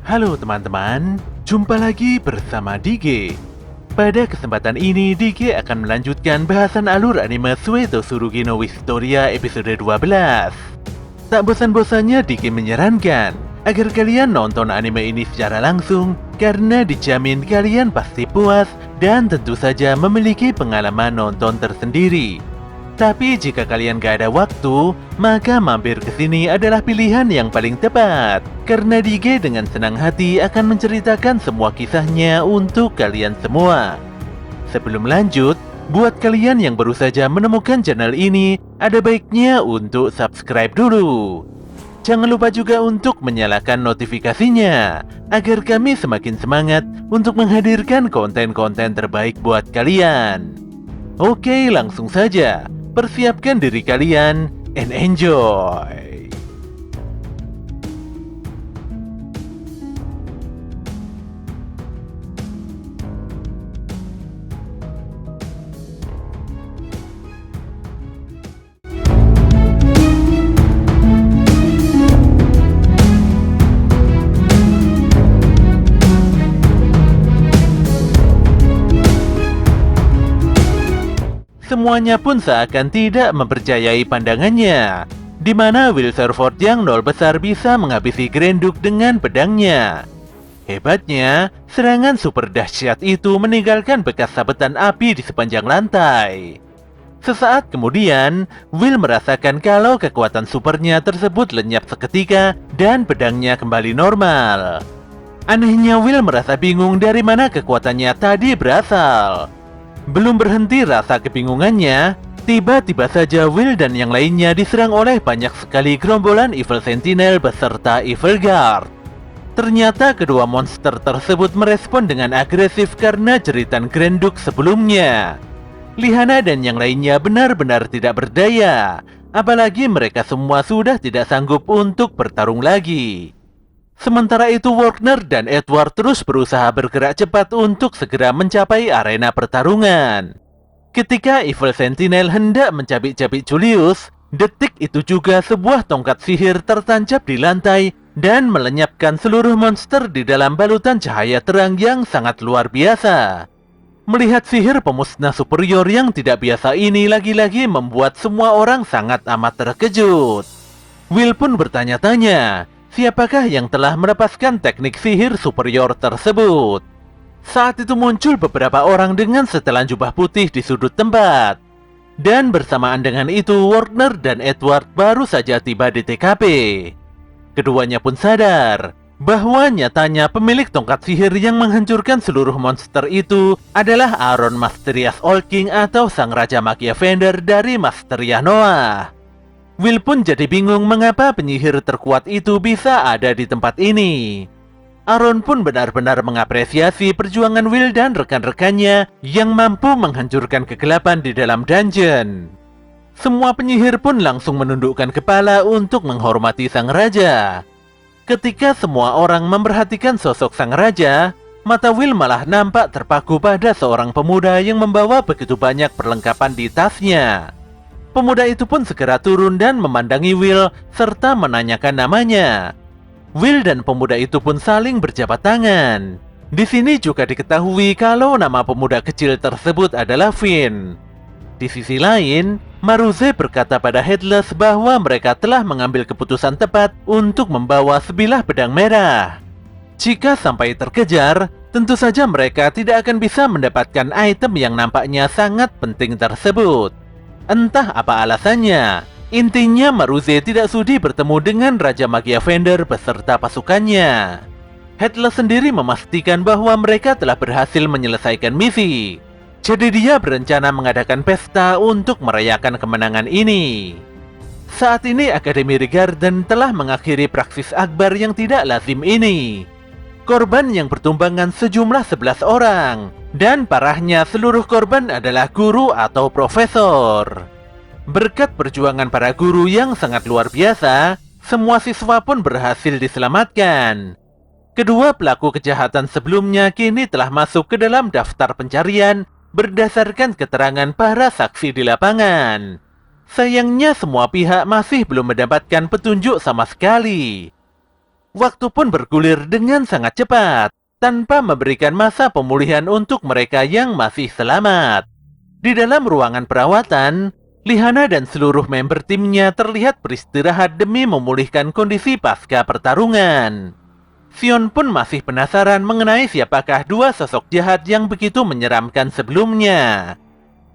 Halo teman-teman, jumpa lagi bersama Dige. Pada kesempatan ini, Dige akan melanjutkan bahasan alur anime Sueto Tsurugi no Historia episode 12. Tak bosan-bosannya Dige menyarankan agar kalian nonton anime ini secara langsung karena dijamin kalian pasti puas dan tentu saja memiliki pengalaman nonton tersendiri. Tapi jika kalian gak ada waktu, maka mampir ke sini adalah pilihan yang paling tepat. Karena Dige dengan senang hati akan menceritakan semua kisahnya untuk kalian semua. Sebelum lanjut, buat kalian yang baru saja menemukan channel ini, ada baiknya untuk subscribe dulu. Jangan lupa juga untuk menyalakan notifikasinya, agar kami semakin semangat untuk menghadirkan konten-konten terbaik buat kalian. Oke, langsung saja. Persiapkan diri kalian and enjoy. Semuanya pun seakan tidak mempercayai pandangannya, di mana Will Serford yang nol besar bisa menghabisi Grenduk dengan pedangnya. Hebatnya, serangan super dahsyat itu meninggalkan bekas sabetan api di sepanjang lantai. Sesaat kemudian, Will merasakan kalau kekuatan supernya tersebut lenyap seketika dan pedangnya kembali normal. Anehnya, Will merasa bingung dari mana kekuatannya tadi berasal. Belum berhenti rasa kebingungannya, tiba-tiba saja Will dan yang lainnya diserang oleh banyak sekali gerombolan Evil Sentinel beserta Evil Guard. Ternyata kedua monster tersebut merespon dengan agresif karena jeritan Grenduk sebelumnya. Lihana dan yang lainnya benar-benar tidak berdaya, apalagi mereka semua sudah tidak sanggup untuk bertarung lagi. Sementara itu Wagner dan Edward terus berusaha bergerak cepat untuk segera mencapai arena pertarungan. Ketika Evil Sentinel hendak mencabik-cabik Julius, detik itu juga sebuah tongkat sihir tertancap di lantai dan melenyapkan seluruh monster di dalam balutan cahaya terang yang sangat luar biasa. Melihat sihir pemusnah superior yang tidak biasa ini lagi-lagi membuat semua orang sangat amat terkejut. Will pun bertanya-tanya, siapakah yang telah melepaskan teknik sihir superior tersebut? Saat itu muncul beberapa orang dengan setelan jubah putih di sudut tempat. Dan bersamaan dengan itu, Wagner dan Edward baru saja tiba di TKP. Keduanya pun sadar bahwa nyatanya pemilik tongkat sihir yang menghancurkan seluruh monster itu adalah Aaron Masterias Olking atau Sang Raja Magia Fender dari Masteria Noah. Will pun jadi bingung mengapa penyihir terkuat itu bisa ada di tempat ini. Aaron pun benar-benar mengapresiasi perjuangan Will dan rekan-rekannya yang mampu menghancurkan kegelapan di dalam dungeon. Semua penyihir pun langsung menundukkan kepala untuk menghormati sang raja. Ketika semua orang memperhatikan sosok sang raja, mata Will malah nampak terpaku pada seorang pemuda yang membawa begitu banyak perlengkapan di tasnya. Pemuda itu pun segera turun dan memandangi Will serta menanyakan namanya. Will dan pemuda itu pun saling berjabat tangan. Di sini juga diketahui kalau nama pemuda kecil tersebut adalah Finn. Di sisi lain, Maruze berkata pada Headless bahwa mereka telah mengambil keputusan tepat untuk membawa sebilah pedang merah. Jika sampai terkejar, tentu saja mereka tidak akan bisa mendapatkan item yang nampaknya sangat penting tersebut. Entah apa alasannya, intinya Maruze tidak sudi bertemu dengan Raja Magia Fender beserta pasukannya. Headless sendiri memastikan bahwa mereka telah berhasil menyelesaikan misi. Jadi dia berencana mengadakan pesta untuk merayakan kemenangan ini. Saat ini Akademi Regarden telah mengakhiri praksis akbar yang tidak lazim ini. Korban yang bertumbangan sejumlah 11 orang. Dan parahnya seluruh korban adalah guru atau profesor. Berkat perjuangan para guru yang sangat luar biasa, semua siswa pun berhasil diselamatkan. Kedua pelaku kejahatan sebelumnya kini telah masuk ke dalam daftar pencarian berdasarkan keterangan para saksi di lapangan. Sayangnya semua pihak masih belum mendapatkan petunjuk sama sekali. Waktu pun bergulir dengan sangat cepat, tanpa memberikan masa pemulihan untuk mereka yang masih selamat. Di dalam ruangan perawatan, Lihana dan seluruh member timnya terlihat beristirahat demi memulihkan kondisi pasca pertarungan. Sion pun masih penasaran mengenai siapakah dua sosok jahat yang begitu menyeramkan sebelumnya.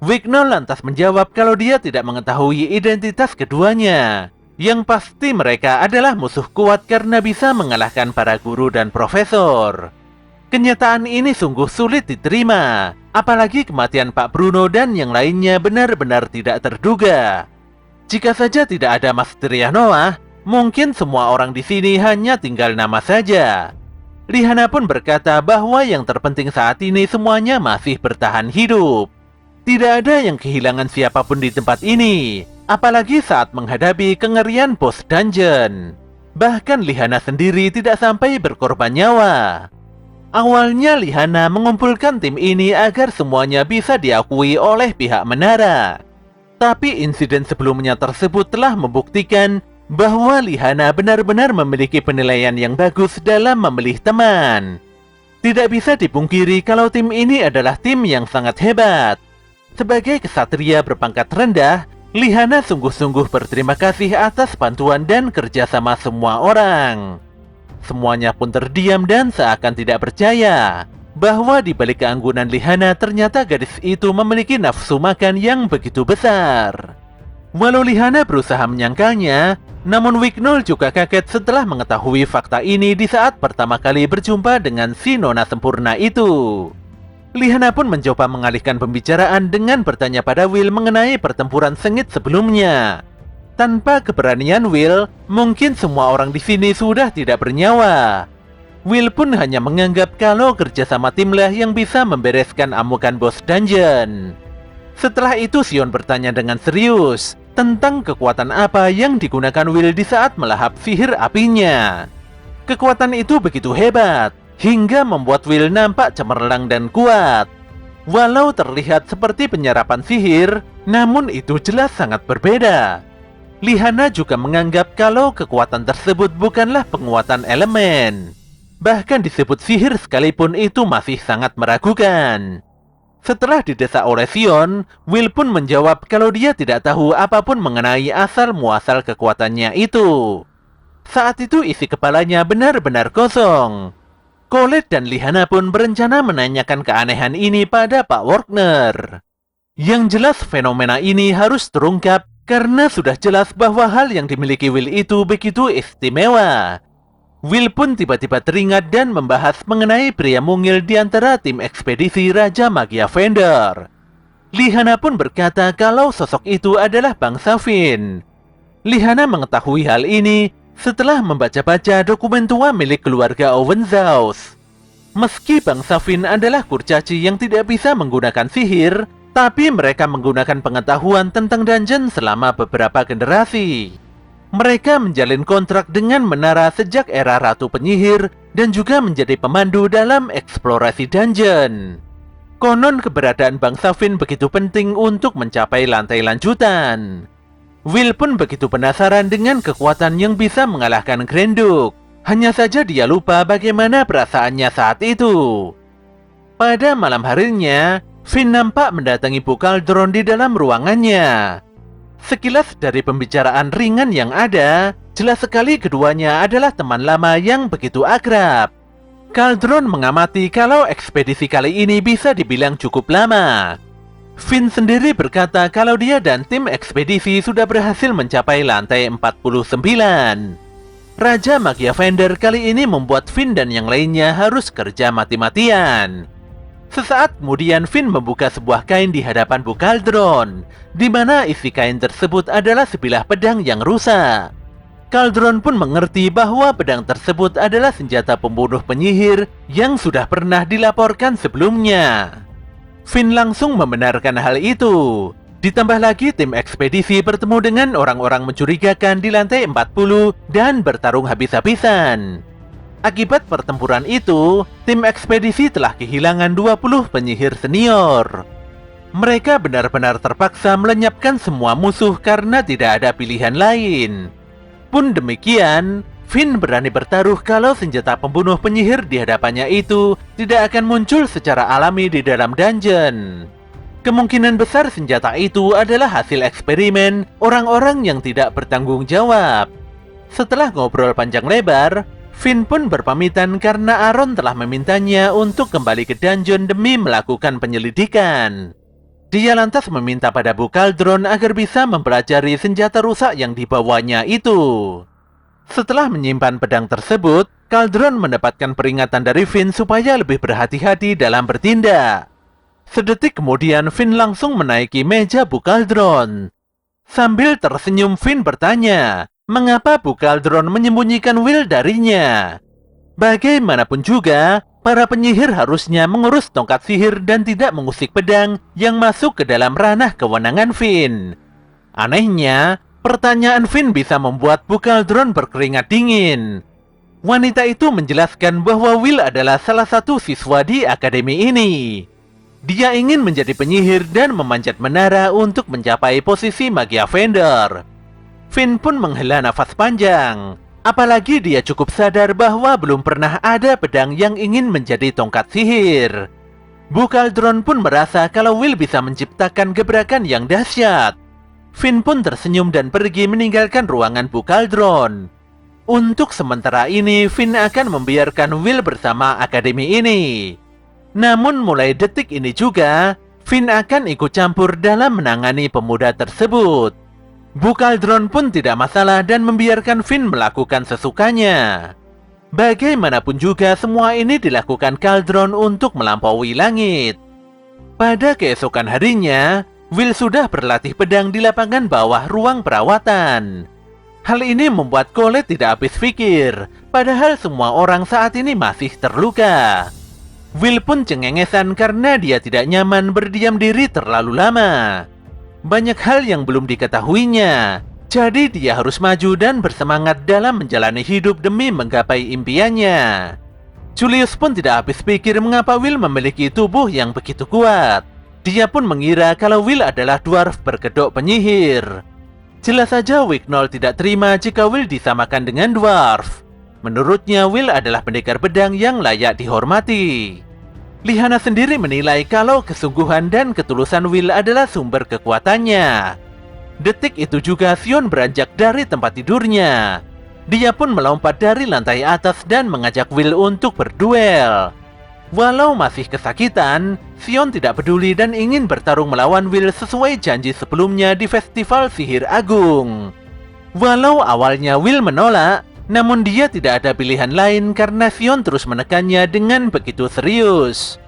Wignall lantas menjawab kalau dia tidak mengetahui identitas keduanya. Yang pasti mereka adalah musuh kuat karena bisa mengalahkan para guru dan profesor. Kenyataan ini sungguh sulit diterima, apalagi kematian Pak Bruno dan yang lainnya benar-benar tidak terduga. Jika saja tidak ada Master Noah, mungkin semua orang di sini hanya tinggal nama saja. Lihana pun berkata bahwa yang terpenting saat ini semuanya masih bertahan hidup. Tidak ada yang kehilangan siapapun di tempat ini, apalagi saat menghadapi kengerian bos dungeon. Bahkan Lihana sendiri tidak sampai berkorban nyawa. Awalnya Lihana mengumpulkan tim ini agar semuanya bisa diakui oleh pihak menara. Tapi insiden sebelumnya tersebut telah membuktikan bahwa Lihana benar-benar memiliki penilaian yang bagus dalam memilih teman. Tidak bisa dipungkiri kalau tim ini adalah tim yang sangat hebat. Sebagai kesatria berpangkat rendah, Lihana sungguh-sungguh berterima kasih atas bantuan dan kerjasama semua orang. Semuanya pun terdiam dan seakan tidak percaya bahwa di balik keanggunan Lihana ternyata gadis itu memiliki nafsu makan yang begitu besar. Walau Lihana berusaha menyangkalnya, namun Wignall juga kaget setelah mengetahui fakta ini di saat pertama kali berjumpa dengan si nona sempurna itu. Lihana pun mencoba mengalihkan pembicaraan dengan bertanya pada Will mengenai pertempuran sengit sebelumnya. Tanpa keberanian Will, mungkin semua orang di sini sudah tidak bernyawa. Will pun hanya menganggap kalau kerjasama timlah yang bisa membereskan amukan bos dungeon. Setelah itu Sion bertanya dengan serius tentang kekuatan apa yang digunakan Will di saat melahap sihir apinya. Kekuatan itu begitu hebat, hingga membuat Will nampak cemerlang dan kuat. Walau terlihat seperti penyerapan sihir, namun itu jelas sangat berbeda. Lihana juga menganggap kalau kekuatan tersebut bukanlah penguatan elemen. Bahkan disebut sihir sekalipun itu masih sangat meragukan. Setelah didesak oleh Sion, Will pun menjawab kalau dia tidak tahu apapun mengenai asal-muasal kekuatannya itu. Saat itu isi kepalanya benar-benar kosong. Colette dan Lihana pun berencana menanyakan keanehan ini pada Pak Wagner. Yang jelas fenomena ini harus terungkap karena sudah jelas bahwa hal yang dimiliki Will itu begitu istimewa. Will pun tiba-tiba teringat dan membahas mengenai pria mungil di antara tim ekspedisi Raja Magia Fender. Lihana pun berkata kalau sosok itu adalah bangsa Finn. Lihana mengetahui hal ini setelah membaca-baca dokumen tua milik keluarga Owenzaus. Meski bangsa Finn adalah kurcaci yang tidak bisa menggunakan sihir, tapi mereka menggunakan pengetahuan tentang dungeon selama beberapa generasi. Mereka menjalin kontrak dengan menara sejak era Ratu Penyihir dan juga menjadi pemandu dalam eksplorasi dungeon. Konon keberadaan bangsa Finn begitu penting untuk mencapai lantai lanjutan. Will pun begitu penasaran dengan kekuatan yang bisa mengalahkan Grenduk. Hanya saja dia lupa bagaimana perasaannya saat itu. Pada malam harinya, Finn nampak mendatangi Bu Caldron di dalam ruangannya. Sekilas dari pembicaraan ringan yang ada, jelas sekali keduanya adalah teman lama yang begitu akrab. Caldron mengamati kalau ekspedisi kali ini bisa dibilang cukup lama. Finn sendiri berkata kalau dia dan tim ekspedisi sudah berhasil mencapai lantai 49. Raja Magia Fender kali ini membuat Finn dan yang lainnya harus kerja mati-matian. Sesaat kemudian Finn membuka sebuah kain di hadapan Bu Caldron, di mana isi kain tersebut adalah sebilah pedang yang rusak. Caldron pun mengerti bahwa pedang tersebut adalah senjata pembunuh penyihir yang sudah pernah dilaporkan sebelumnya. Finn langsung membenarkan hal itu. Ditambah lagi tim ekspedisi bertemu dengan orang-orang mencurigakan di lantai 40 dan bertarung habis-habisan. Akibat pertempuran itu, tim ekspedisi telah kehilangan 20 penyihir senior. Mereka benar-benar terpaksa melenyapkan semua musuh karena tidak ada pilihan lain. Pun demikian, Finn berani bertaruh kalau senjata pembunuh penyihir di hadapannya itu tidak akan muncul secara alami di dalam dungeon. Kemungkinan besar senjata itu adalah hasil eksperimen orang-orang yang tidak bertanggung jawab. Setelah ngobrol panjang lebar, Finn pun berpamitan karena Aaron telah memintanya untuk kembali ke dungeon demi melakukan penyelidikan. Dia lantas meminta pada Bu Cauldron agar bisa mempelajari senjata rusak yang dibawanya itu. Setelah menyimpan pedang tersebut, Cauldron mendapatkan peringatan dari Finn supaya lebih berhati-hati dalam bertindak. Sedetik kemudian Finn langsung menaiki meja Bu Cauldron. Sambil tersenyum Finn bertanya, mengapa Bu Cauldron menyembunyikan Will darinya? Bagaimanapun juga, para penyihir harusnya mengurus tongkat sihir dan tidak mengusik pedang yang masuk ke dalam ranah kewenangan Finn. Anehnya, pertanyaan Finn bisa membuat Bu Cauldron berkeringat dingin. Wanita itu menjelaskan bahwa Will adalah salah satu siswa di akademi ini. Dia ingin menjadi penyihir dan memanjat menara untuk mencapai posisi Magia Vendor. Finn pun menghela nafas panjang. Apalagi dia cukup sadar bahwa belum pernah ada pedang yang ingin menjadi tongkat sihir. Bu Cauldron pun merasa kalau Will bisa menciptakan gebrakan yang dahsyat. Finn pun tersenyum dan pergi meninggalkan ruangan Bu Cauldron. Untuk sementara ini, Finn akan membiarkan Will bersama akademi ini. Namun mulai detik ini juga, Finn akan ikut campur dalam menangani pemuda tersebut. Bu Cauldron pun tidak masalah dan membiarkan Finn melakukan sesukanya. Bagaimanapun juga semua ini dilakukan Cauldron untuk melampaui langit. Pada keesokan harinya, Will sudah berlatih pedang di lapangan bawah ruang perawatan. Hal ini membuat Colette tidak habis pikir, padahal semua orang saat ini masih terluka. Will pun cengengesan karena dia tidak nyaman berdiam diri terlalu lama. Banyak hal yang belum diketahuinya, jadi dia harus maju dan bersemangat dalam menjalani hidup demi menggapai impiannya. Julius pun tidak habis pikir mengapa Will memiliki tubuh yang begitu kuat. Dia pun mengira kalau Will adalah dwarf berkedok penyihir. Jelas saja Wicknoll tidak terima jika Will disamakan dengan dwarf. Menurutnya Will adalah pendekar pedang yang layak dihormati. Lihana sendiri menilai kalau kesungguhan dan ketulusan Will adalah sumber kekuatannya. Detik itu juga Sion beranjak dari tempat tidurnya. Dia pun melompat dari lantai atas dan mengajak Will untuk berduel. Walau masih kesakitan, Sion tidak peduli dan ingin bertarung melawan Will sesuai janji sebelumnya di Festival Sihir Agung. Walau awalnya Will menolak, namun dia tidak ada pilihan lain karena Sion terus menekannya dengan begitu serius.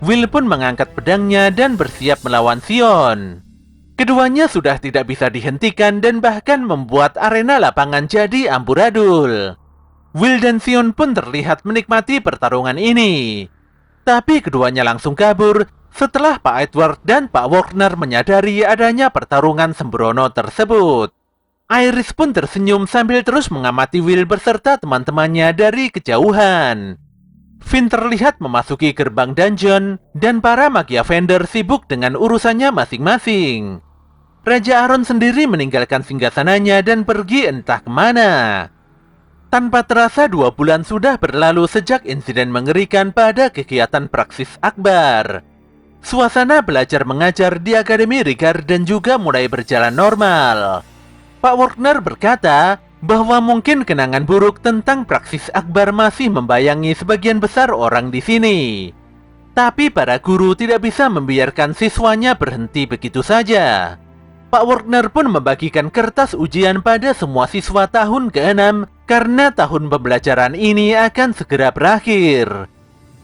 Will pun mengangkat pedangnya dan bersiap melawan Sion. Keduanya sudah tidak bisa dihentikan dan bahkan membuat arena lapangan jadi amburadul. Will dan Sion pun terlihat menikmati pertarungan ini. Tapi keduanya langsung kabur setelah Pak Edward dan Pak Warner menyadari adanya pertarungan sembrono tersebut. Iris pun tersenyum sambil terus mengamati Will beserta teman-temannya dari kejauhan. Finn terlihat memasuki gerbang dungeon dan para Magia Vendor sibuk dengan urusannya masing-masing. Raja Aaron sendiri meninggalkan singgasananya dan pergi entah kemana. Tanpa terasa 2 bulan sudah berlalu sejak insiden mengerikan pada kegiatan Praksis Akbar. Suasana belajar mengajar di Akademi Rigarden juga mulai berjalan normal. Pak Warner berkata bahwa mungkin kenangan buruk tentang Praksis Akbar masih membayangi sebagian besar orang di sini. Tapi para guru tidak bisa membiarkan siswanya berhenti begitu saja. Pak Warner pun membagikan kertas ujian pada semua siswa tahun ke-6 karena tahun pembelajaran ini akan segera berakhir.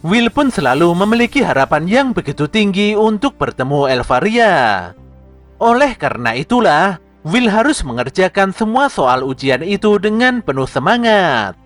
Will pun selalu memiliki harapan yang begitu tinggi untuk bertemu Elvaria. Oleh karena itulah, Will harus mengerjakan semua soal ujian itu dengan penuh semangat.